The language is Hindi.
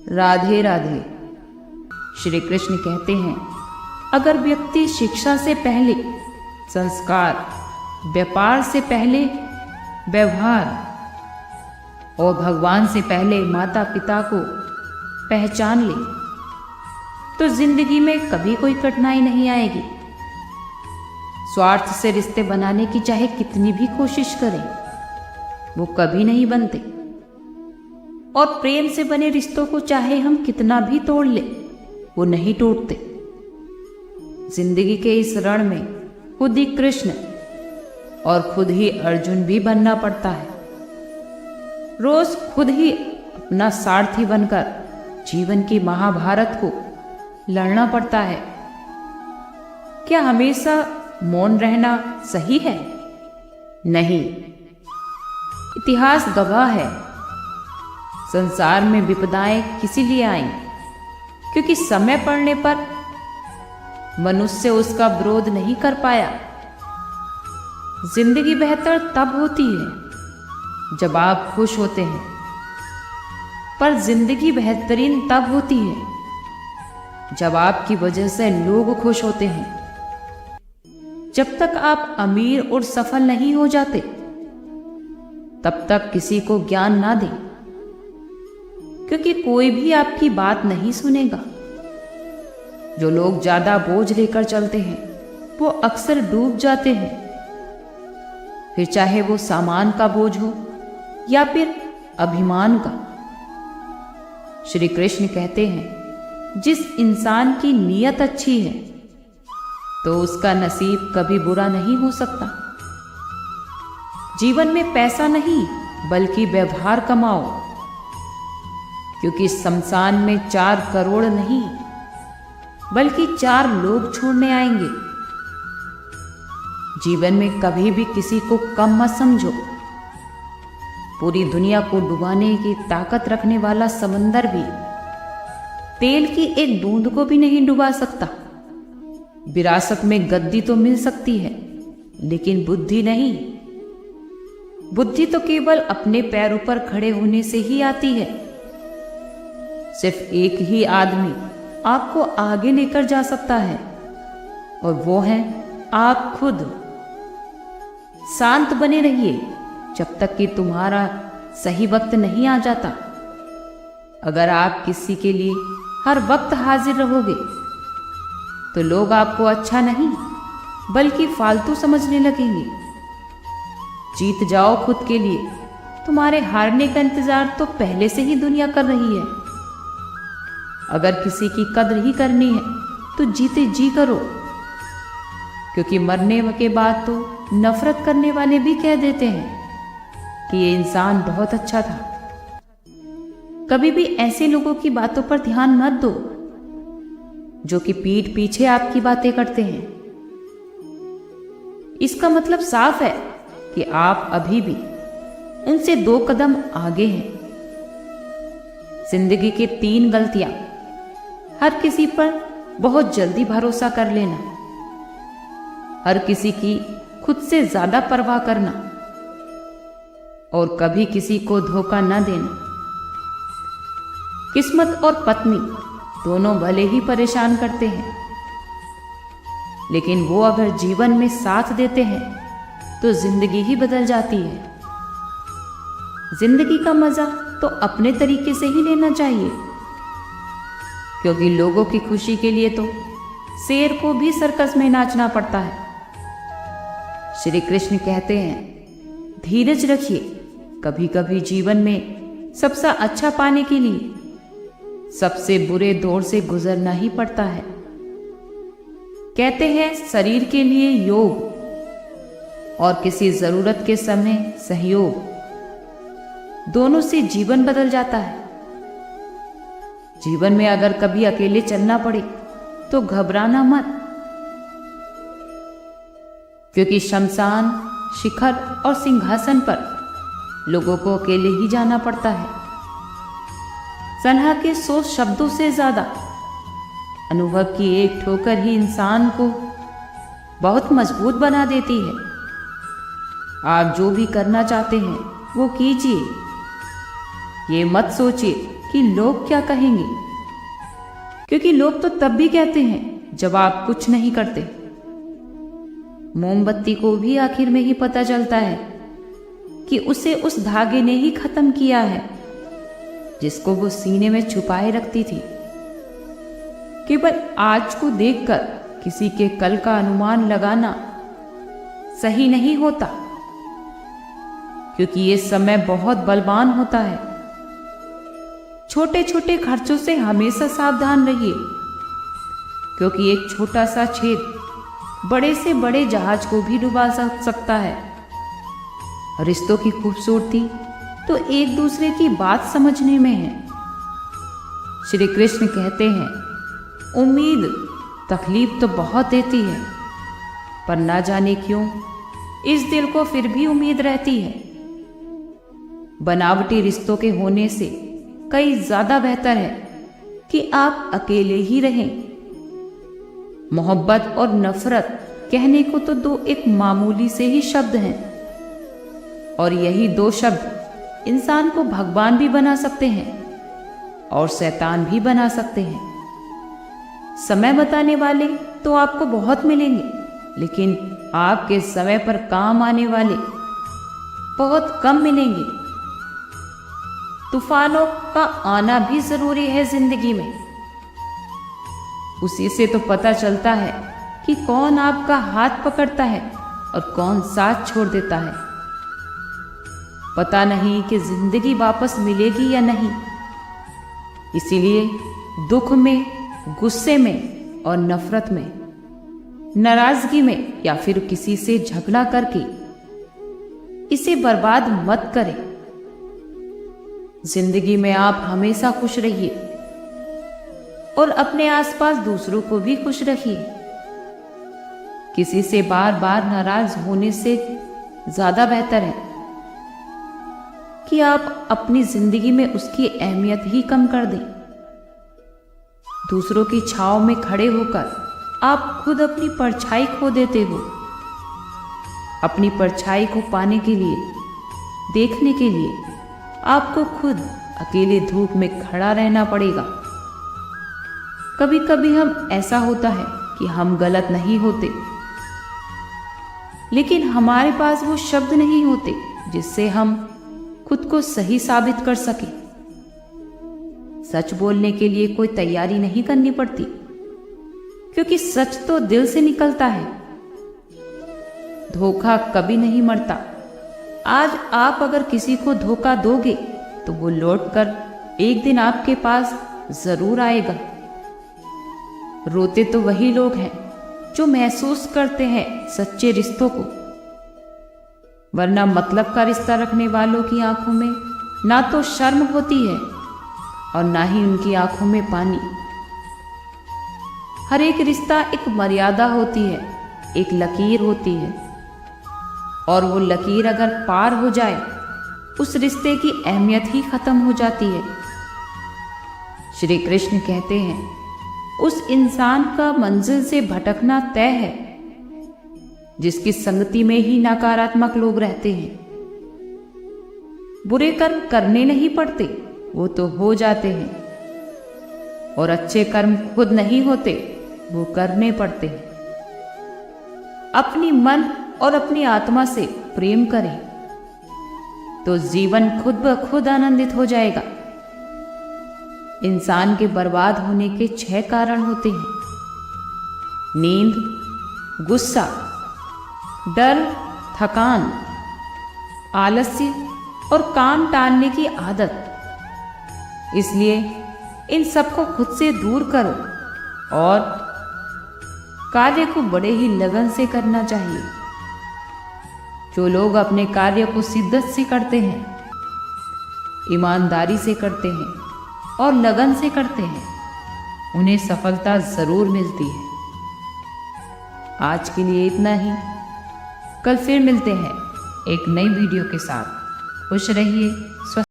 राधे राधे। श्री कृष्ण कहते हैं, अगर व्यक्ति शिक्षा से पहले संस्कार, व्यापार से पहले व्यवहार और भगवान से पहले माता पिता को पहचान ले तो जिंदगी में कभी कोई कठिनाई नहीं आएगी। स्वार्थ से रिश्ते बनाने की चाहे कितनी भी कोशिश करें, वो कभी नहीं बनते। और प्रेम से बने रिश्तों को चाहे हम कितना भी तोड़ ले, वो नहीं टूटते। जिंदगी के इस रण में खुद ही कृष्ण और खुद ही अर्जुन भी बनना पड़ता है। रोज खुद ही अपना सारथी बनकर जीवन की महाभारत को लड़ना पड़ता है। क्या हमेशा मौन रहना सही है? नहीं। इतिहास गवाह है, संसार में विपदाएं किसी लिए आई क्योंकि समय पड़ने पर मनुष्य उसका विरोध नहीं कर पाया। जिंदगी बेहतर तब होती है जब आप खुश होते हैं, पर जिंदगी बेहतरीन तब होती है जब आपकी वजह से लोग खुश होते हैं। जब तक आप अमीर और सफल नहीं हो जाते, तब तक किसी को ज्ञान ना दें, क्योंकि कोई भी आपकी बात नहीं सुनेगा। जो लोग ज्यादा बोझ लेकर चलते हैं, वो अक्सर डूब जाते हैं। फिर चाहे वो सामान का बोझ हो या फिर अभिमान का। श्री कृष्ण कहते हैं, जिस इंसान की नीयत अच्छी है तो उसका नसीब कभी बुरा नहीं हो सकता। जीवन में पैसा नहीं बल्कि व्यवहार कमाओ, क्योंकि शमशान में 4 करोड़ नहीं बल्कि 4 लोग छोड़ने आएंगे। जीवन में कभी भी किसी को कम मत समझो। पूरी दुनिया को डुबाने की ताकत रखने वाला समंदर भी तेल की एक बूंद को भी नहीं डुबा सकता। विरासत में गद्दी तो मिल सकती है, लेकिन बुद्धि नहीं। बुद्धि तो केवल अपने पैरों पर खड़े होने से ही आती है। सिर्फ एक ही आदमी आपको आगे लेकर जा सकता है, और वो है आप खुद। शांत बने रहिए जब तक कि तुम्हारा सही वक्त नहीं आ जाता। अगर आप किसी के लिए हर वक्त हाजिर रहोगे तो लोग आपको अच्छा नहीं बल्कि फालतू समझने लगेंगे। जीत जाओ खुद के लिए। तुम्हारे हारने का इंतजार तो पहले से ही दुनिया कर रही है। अगर किसी की कद्र ही करनी है तो जीते जी करो, क्योंकि मरने के बाद तो नफरत करने वाले भी कह देते हैं कि ये इंसान बहुत अच्छा था। कभी भी ऐसे लोगों की बातों पर ध्यान मत दो जो कि पीठ पीछे आपकी बातें करते हैं। इसका मतलब साफ है कि आप अभी भी उनसे 2 कदम आगे हैं। जिंदगी की 3 गलतियां। हर किसी पर बहुत जल्दी भरोसा कर लेना, हर किसी की खुद से ज्यादा परवाह करना, और कभी किसी को धोखा न देना। किस्मत और पत्नी दोनों भले ही परेशान करते हैं, लेकिन वो अगर जीवन में साथ देते हैं तो जिंदगी ही बदल जाती है। जिंदगी का मजा तो अपने तरीके से ही लेना चाहिए, क्योंकि लोगों की खुशी के लिए तो शेर को भी सर्कस में नाचना पड़ता है। श्री कृष्ण कहते हैं, धीरज रखिए। कभी कभी जीवन में सबसे अच्छा पाने के लिए सबसे बुरे दौर से गुजरना ही पड़ता है। कहते हैं, शरीर के लिए योग और किसी जरूरत के समय सहयोग, दोनों से जीवन बदल जाता है। जीवन में अगर कभी अकेले चलना पड़े तो घबराना मत, क्योंकि शमशान, शिखर और सिंहासन पर लोगों को अकेले ही जाना पड़ता है। सलाह के 100 शब्दों से ज्यादा अनुभव की एक ठोकर ही इंसान को बहुत मजबूत बना देती है। आप जो भी करना चाहते हैं वो कीजिए। ये मत सोचिए कि लोग क्या कहेंगे, क्योंकि लोग तो तब भी कहते हैं जब आप कुछ नहीं करते। मोमबत्ती को भी आखिर में ही पता चलता है कि उसे उस धागे ने ही खत्म किया है जिसको वो सीने में छुपाए रखती थी। केवल आज को देखकर किसी के कल का अनुमान लगाना सही नहीं होता, क्योंकि ये समय बहुत बलवान होता है। छोटे छोटे खर्चों से हमेशा सावधान रहिए, क्योंकि एक छोटा सा छेद बड़े से बड़े जहाज को भी डुबा सकता है। रिश्तों की खूबसूरती तो एक दूसरे की बात समझने में है। श्री कृष्ण कहते हैं, उम्मीद तकलीफ तो बहुत देती है, पर ना जाने क्यों इस दिल को फिर भी उम्मीद रहती है। बनावटी रिश्तों के होने से कई ज्यादा बेहतर है कि आप अकेले ही रहें। मोहब्बत और नफरत कहने को तो दो एक मामूली से ही शब्द हैं, और यही दो शब्द इंसान को भगवान भी बना सकते हैं और शैतान भी बना सकते हैं। समय बताने वाले तो आपको बहुत मिलेंगे, लेकिन आपके समय पर काम आने वाले बहुत कम मिलेंगे। तूफानों का आना भी जरूरी है जिंदगी में। उसी से तो पता चलता है कि कौन आपका हाथ पकड़ता है और कौन साथ छोड़ देता है। पता नहीं कि जिंदगी वापस मिलेगी या नहीं, इसीलिए दुख में, गुस्से में और नफरत में, नाराजगी में या फिर किसी से झगड़ा करके इसे बर्बाद मत करें। जिंदगी में आप हमेशा खुश रहिए और अपने आसपास दूसरों को भी खुश रखिए। किसी से बार बार नाराज होने से ज्यादा बेहतर है कि आप अपनी जिंदगी में उसकी अहमियत ही कम कर दें। दूसरों की छांव में खड़े होकर आप खुद अपनी परछाई खो देते हो। अपनी परछाई को पाने के लिए, देखने के लिए आपको खुद अकेले धूप में खड़ा रहना पड़ेगा। कभी कभी हम ऐसा होता है कि हम गलत नहीं होते, लेकिन हमारे पास वो शब्द नहीं होते जिससे हम खुद को सही साबित कर सके। सच बोलने के लिए कोई तैयारी नहीं करनी पड़ती, क्योंकि सच तो दिल से निकलता है। धोखा कभी नहीं मरता। आज आप अगर किसी को धोखा दोगे तो वो लौटकर एक दिन आपके पास जरूर आएगा। रोते तो वही लोग हैं जो महसूस करते हैं सच्चे रिश्तों को, वरना मतलब का रिश्ता रखने वालों की आंखों में ना तो शर्म होती है और ना ही उनकी आंखों में पानी। हर एक रिश्ता एक मर्यादा होती है, एक लकीर होती है, और वो लकीर अगर पार हो जाए उस रिश्ते की अहमियत ही खत्म हो जाती है। श्री कृष्ण कहते हैं, उस इंसान का मंजिल से भटकना तय है जिसकी संगति में ही नकारात्मक लोग रहते हैं। बुरे कर्म करने नहीं पड़ते, वो तो हो जाते हैं, और अच्छे कर्म खुद नहीं होते, वो करने पड़ते हैं। अपनी मन और अपनी आत्मा से प्रेम करें तो जीवन खुद ब खुद आनंदित हो जाएगा। इंसान के बर्बाद होने के 6 कारण होते हैं: नींद, गुस्सा, डर, थकान, आलस्य और काम टालने की आदत। इसलिए इन सबको खुद से दूर करो और कार्य को बड़े ही लगन से करना चाहिए। जो लोग अपने कार्य को शिद्दत से करते हैं, ईमानदारी से करते हैं और लगन से करते हैं, उन्हें सफलता जरूर मिलती है। आज के लिए इतना ही। कल फिर मिलते हैं एक नई वीडियो के साथ। खुश रहिए, स्वस्थ